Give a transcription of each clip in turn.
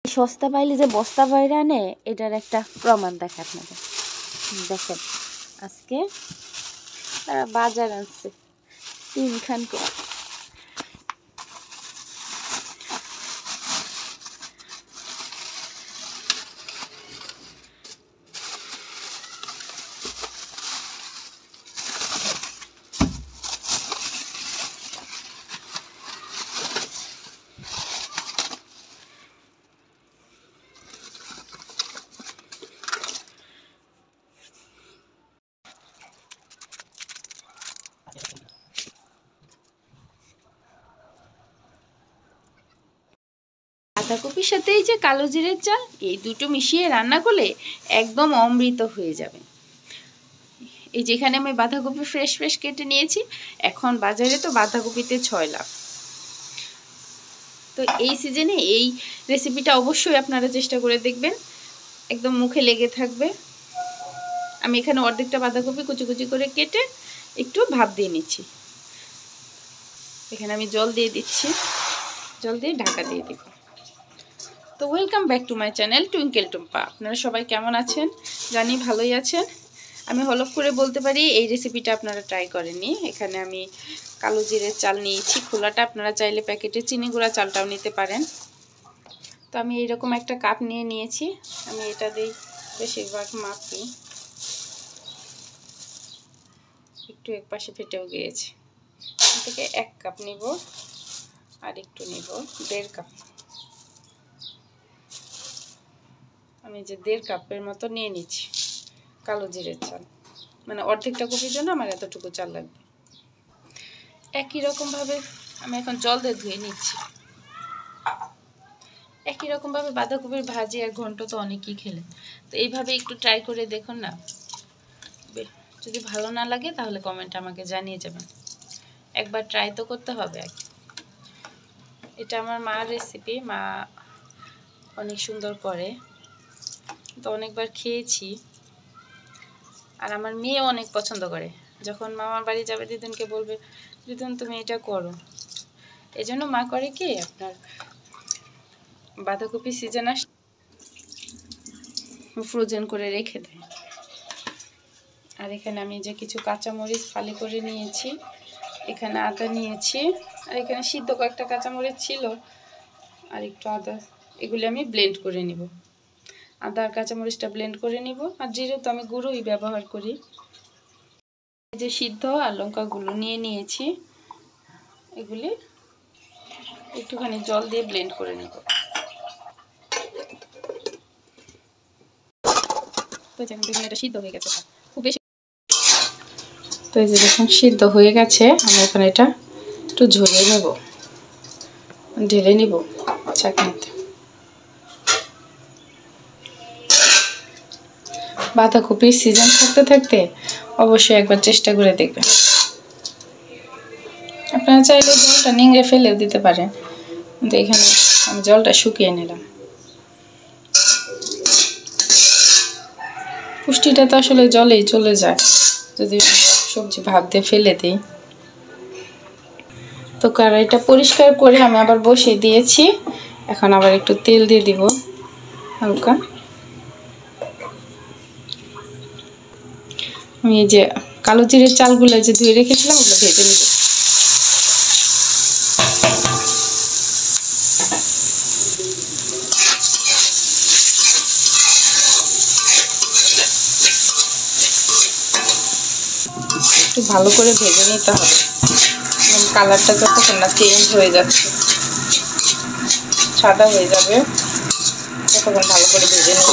সস্তা পাইলে যে বস্তা বাইরে আনে এটার একটা প্রমাণ দেখে আপনাদের। দেখেন আজকে তারা বাজার আনছে 3 খান করে। বাঁধাকপির সাথে এই যে কালো জিরের চাল, এই দুটো মিশিয়ে রান্না করলে একদম অমৃত হয়ে যাবে। এই যেখানে আমি বাঁধাকপি ফ্রেশ ফ্রেশ কেটে নিয়েছি, এখন বাজারে তো বাঁধাকপিতে 6 লাখ। তো এই সিজনে এই রেসিপিটা অবশ্যই আপনারা চেষ্টা করে দেখবেন, একদম মুখে লেগে থাকবে। আমি এখানে অর্ধেকটা বাঁধাকপি কুচি কুচি করে কেটে একটু ভাপ দিয়ে নিচ্ছি। এখানে আমি জল দিয়ে দিচ্ছি, জল দিয়ে ঢাকা দিয়ে দিব। তো welcome back to my channel twinkle Tumpa. আপনারা সবাই কেমন আছেন? জানি ভালোই আছেন। আমি হলফ করে বলতে পারি এই রেসিপিটা আপনারা ট্রাই করেননি। এখানে আমি কালো জিরের চাল নিয়েছি খোলাটা, আপনারা চাইলে প্যাকেটে চিনি গুঁড়া চালটাও নিতে পারেন। তো আমি এইরকম একটা কাপ নিয়ে নিয়েছি, আমি এটা দিয়ে বেশিরভাগ মাপি। একটু এক পাশে ফেটেও গিয়েছে। এখান থেকে 1 কাপ নিব, আর একটু নিব 1.5 কাপ। আমি যে 1.5 কাপের মতো নিয়ে নিচ্ছি কালো জিরের চাল, মানে অর্ধেকটা কপির জন্য আমার এতটুকু চাল লাগবে। একই রকমভাবে আমি এখন জল দিয়ে ধুয়ে নিচ্ছি। একই রকমভাবে বাঁধাকপির ভাজি আর ঘন্ট তো অনেকেই খেলেন, তো এইভাবে একটু ট্রাই করে দেখুন না। যদি ভালো না লাগে তাহলে কমেন্টে আমাকে জানিয়ে যাবেন। একবার ট্রাই তো করতে হবে। এটা আমার মার রেসিপি, মা অনেক সুন্দর করে, তো অনেকবার খেয়েছি। আর আমার মেয়ে অনেক পছন্দ করে, যখন মামার বাড়ি যাবে দিদুনকে বলবে দিদুন তুমি এটা করো। এই জন্য মা করে কি, আপনার বাঁধাকপি সিজন আস ফ্রোজেন করে রেখে দেয়। আর এখানে আমি যে কিছু কাঁচামরিচ ফালি করে নিয়েছি, এখানে আদা নিয়েছি, আর এখানে সিদ্ধ কয়েকটা কাঁচামরিচ ছিল আর একটু আদা, এগুলি আমি ব্লেন্ড করে নিব। আদা আর কাঁচামরিচটা ব্লেন্ড করে নিব। আর জিরে তো আমি গুঁড়োই ব্যবহার করি। এই যে সিদ্ধ আর লঙ্কাগুলো নিয়ে নিয়েছি, এগুলি একটুখানি জল দিয়ে ব্লেন্ড করে নেব। তো দেখুন এটা সিদ্ধ হয়ে গেছে খুব বেশি। তো এই যে দেখুন সিদ্ধ হয়ে গেছে, আমি এখন এটা একটু ঝরিয়ে নেব, ঢেলে নিব চাকনিতে। বাঁধাকপির সিজন থাকতে থাকতে অবশ্যই একবার চেষ্টা করে দেখবেন। আপনারা চাইলে জলটা নিংড়ে ফেলেও দিতে পারেন, কিন্তু এখানে আমি জলটা শুকিয়ে নিলাম। পুষ্টিটা তো আসলে জলেই চলে যায় যদি সবজি ভাপ দিয়ে ফেলে দিই। তো কড়াইটা পরিষ্কার করে আমি আবার বসিয়ে দিয়েছি। এখন আবার একটু তেল দিয়ে দিব হালকা। আমি এই যে কালো জিরের চালগুলো যে ধুয়ে রেখেছিলাম ওগুলো ভেজে নিব। একটু ভালো করে ভেজে নিতে হবে, কালারটা যতক্ষণ না চেঞ্জ হয়ে যাচ্ছে, সাদা হয়ে যাবে, ততক্ষণ ভালো করে ভেজে নেব।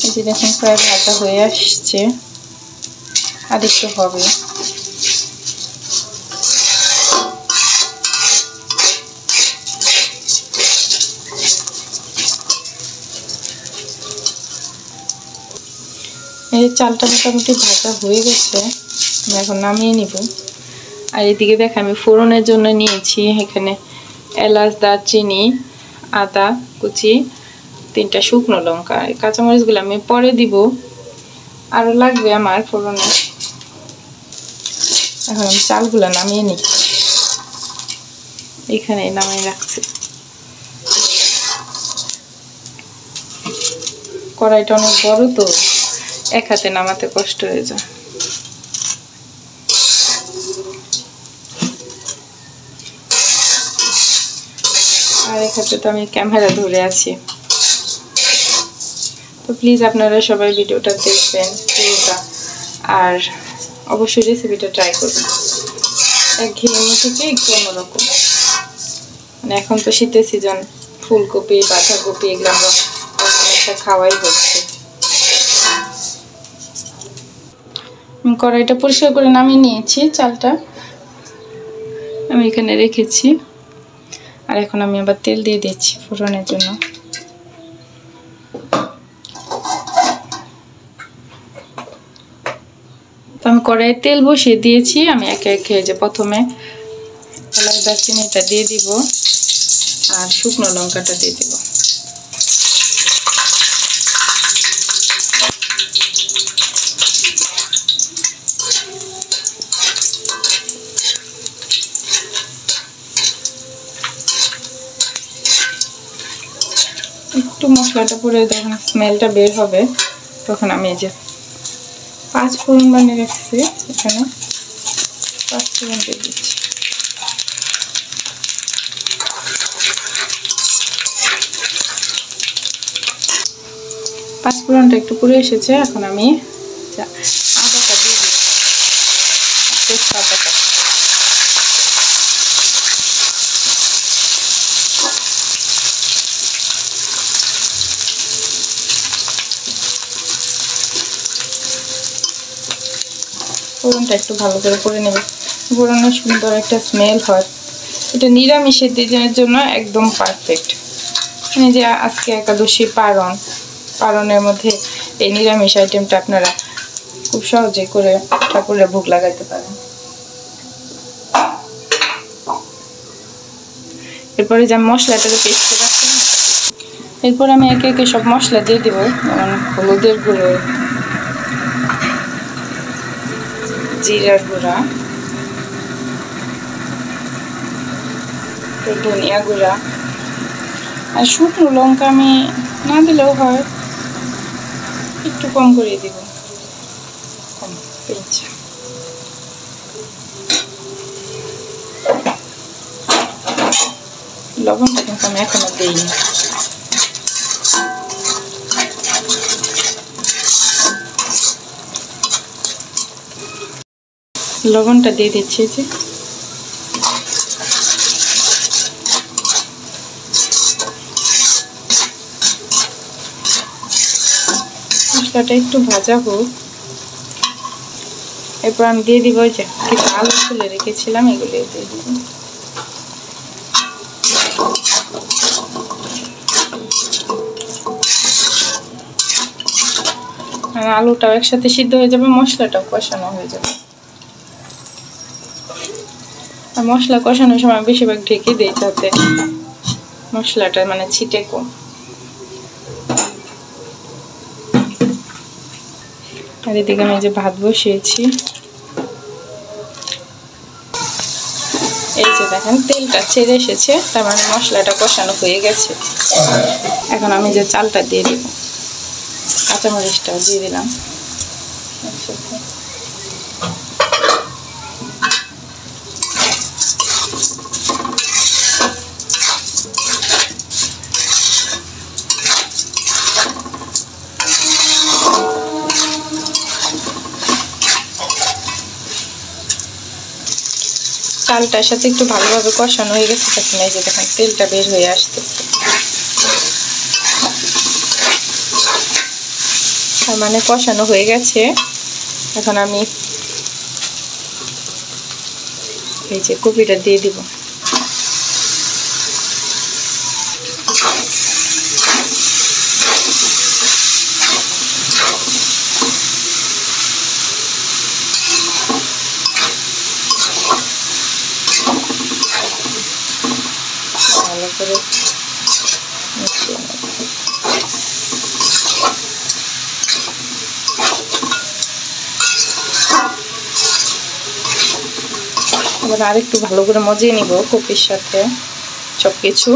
এই যে দেখুন প্রায় ভাজা হয়ে আসছে, আর একটু হবে। এই চালটা মোটামুটি ভাজা হয়ে গেছে, আমি এখন নামিয়ে নিব। আর এদিকে দেখ আমি ফোড়নের জন্য নিয়েছি এখানে এলাচ, দারচিনি, আদা কুচি, 3টা শুকনো লঙ্কা। এই কাঁচামরিচগুলো আমি পরে দিব, আরো লাগবে আমার ফোড়নে। এখন আমি চালগুলো নামিয়ে নিই, এখানে নামিয়ে রাখছি। কড়াইটা অনেক বড় তো এক হাতে নামাতে কষ্ট হয়ে যায়। আর এক হাতে তো আমি ক্যামেরা ধরে আছি। তো প্লিজ আপনারা সবাই ভিডিওটা দেখবেন পুরোটা, আর অবশ্যই রেসিপিটা ট্রাই করবেন। একঘেয়েমি থেকে একটু অন্যরকম। মানে এখন তো শীতের সিজন, ফুলকপি বাঁধাকপি এগুলো আমরা অনেকটা খাওয়াই হচ্ছে। আমি কড়াইটা পরিষ্কার করে নামিয়ে নিয়েছি, চালটা আমি এখানে রেখেছি। আর এখন আমি আবার তেল দিয়ে দিচ্ছি ফোড়নের জন্য। তো আমি কড়াইয়ে তেল বসিয়ে দিয়েছি। আমি একে একে যে প্রথমে এলাচ দারচিনিটা দিয়ে দিব আর শুকনো লঙ্কাটা দিয়ে দিব। একটু মশলাটা পরে যখন স্মেলটা বের হবে তখন আমি এই যে 5 ফোড়ন বানিয়ে রাখছি, এখানে 5 ফোড়ন দিয়ে দিচ্ছি। পাঁচফোড়নটা একটু পুড়ে এসেছে, এখন আমি আদাটা দিয়ে দিচ্ছি, তেজপাতাটা। ফোড়নটা একটু ভালো করে করে নেবে, ফোড়নের সুন্দর একটা স্মেল হয়। এটা নিরামিষের দিনের জন্য একদম পারফেক্ট। মানে যে আজকে একাদশী পারণের মধ্যে এই নিরামিষ আইটেমটা আপনারা খুব সহজে করে ঠাকুরের ভোগ লাগাইতে পারেন। এরপরে যে মশলাটা পেস্ট করে রাখছি, এরপর আমি একে একে সব মশলা দিয়ে দিব। যেমন হলুদের গুঁড়ো, জিরার গুঁড়া, ধনিয়া গুঁড়া, আর শুকনো লঙ্কা আমি না দিলেও হয়, একটু কম করে দিব, কম পেঁচ। লবণটা কিন্তু আমি এখনো দিইনি। লবণটা দিয়ে দিচ্ছি যে মশলাটা একটু ভাজা হোক। এরপর আমি দিয়ে দিব যে কিছু আলু তুলে রেখেছিলাম, এগুলো দিয়ে দিব। আর আলুটাও একসাথে সিদ্ধ হয়ে যাবে, মশলাটাও কষানো হয়ে যাবে। আর মশলা কষানোর সময় বেশিরভাগ ঢেকে দিই যাতে মশলাটা মানে ছিটে কম। আর এদিকে আমি যে ভাত বসিয়েছি, এই যে দেখেন তেলটা ছেড়ে এসেছে, তার মানে মশলাটা কষানো হয়ে গেছে। এখন আমি যে চালটা দিয়ে দিব, কাঁচামরিচটাও দিয়ে দিলাম একসাথে। চালটার সাথে একটু ভালোভাবে কষানো হয়ে গেছে, তখন এই যে দেখেন তেলটা বের হয়ে আসতেছে, তার মানে কষানো হয়ে গেছে। এখন আমি এই যে কপিটা দিয়ে দিব। ভালো করে মিশিয়ে নেব। এবার আরেকটু ভালো করে মজিয়ে নিব কপির সাথে সব কিছু।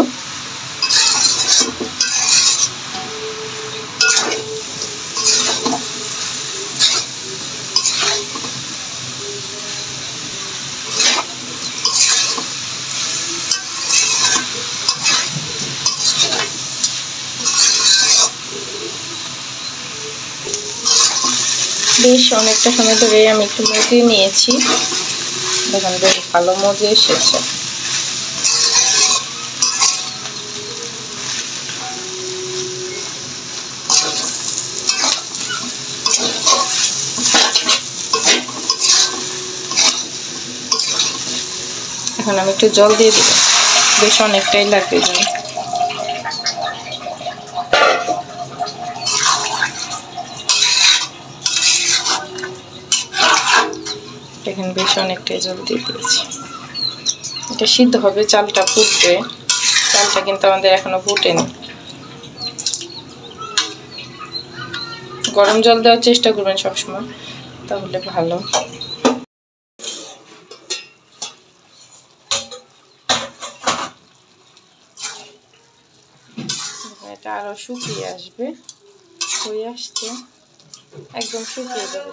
বেশ অনেকটা সময় ধরে আমি একটু মজিয়ে নিয়েছি, দেখুন বেশ ভালো মজে এসেছে। এখন আমি একটু জল দিয়ে দিব, বেশ অনেকটাই লাগবে। দেখেন বেশ অনেকটাই জল দিয়ে দিয়েছি। এটা সিদ্ধ হবে, চালটা ফুটবে। চালটা কিন্তু আমাদের এখনো ফুটেনি। গরম জল দেওয়ার চেষ্টা করবেন সবসময়, তাহলে ভালো। এটা আরো শুকিয়ে আসবে, হয়ে আসছে, একদম শুকিয়ে যাবে।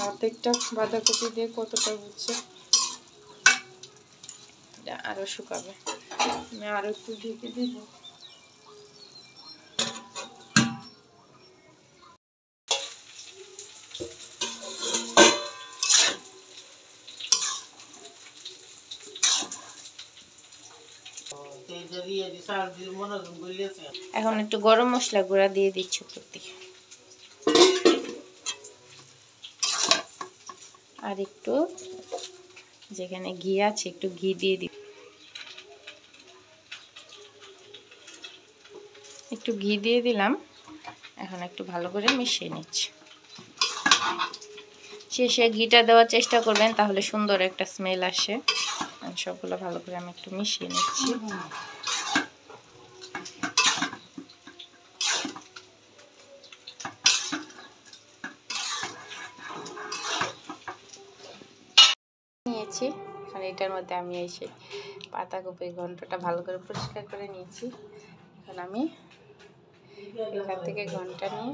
অর্ধেকটা বাঁধাকপি দিয়ে কতটা হচ্ছে, আরো শুকাবে। আমি আরো একটু ঢেকে দিব। এখন একটু গরম মশলা গুঁড়া দিয়ে দিচ্ছি প্রতি, আর একটু যেখানে ঘি আছে একটু ঘি দিয়ে দিই, একটু ঘি দিয়ে দিলাম। এখন একটু ভালো করে মিশিয়ে নিচ্ছি। শেষে ঘিটা দেওয়ার চেষ্টা করবেন, তাহলে সুন্দর একটা স্মেল আসে। সবগুলো ভালো করে আমি একটু মিশিয়ে নিচ্ছি। নিয়েছি, আর এটার মধ্যে আমি এসে পাতাকপির ঘন্টটা ভালো করে পরিষ্কার করে নিয়েছি। এখন আমি এখান থেকে ঘন্টা নিয়ে